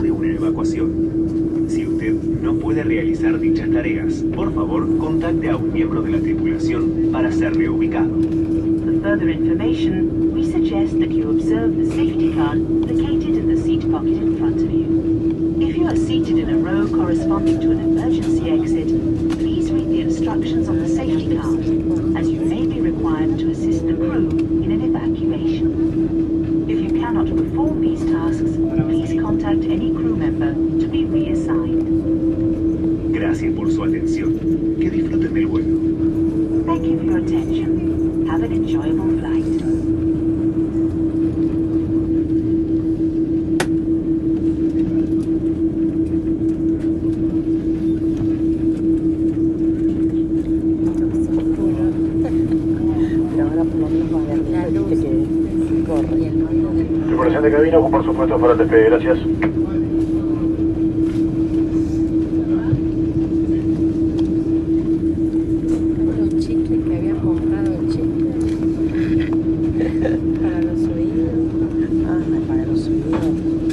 de una evacuación. Si usted no puede realizar dichas tareas, por favor, contacte a un miembro de la tripulación para ser reubicado. For further information, we suggest that you observe the safety card located in the seat pocket in front of you. If you are seated in a row corresponding to an emergency exit, please read the instructions on the safety card, as you may be required to assist the crew in an evacuation. If you cannot perform these tasks, please contact any crew member to be reassigned. Gracias por su atención. Que disfruten del vuelo. Thank you for your attention. Have an enjoyable flight. Tripulación de cabina, ocupar sus puestos para el despegue, gracias. Los chicles que habían comprado, el chicle para los oídos. Ah, para los oídos.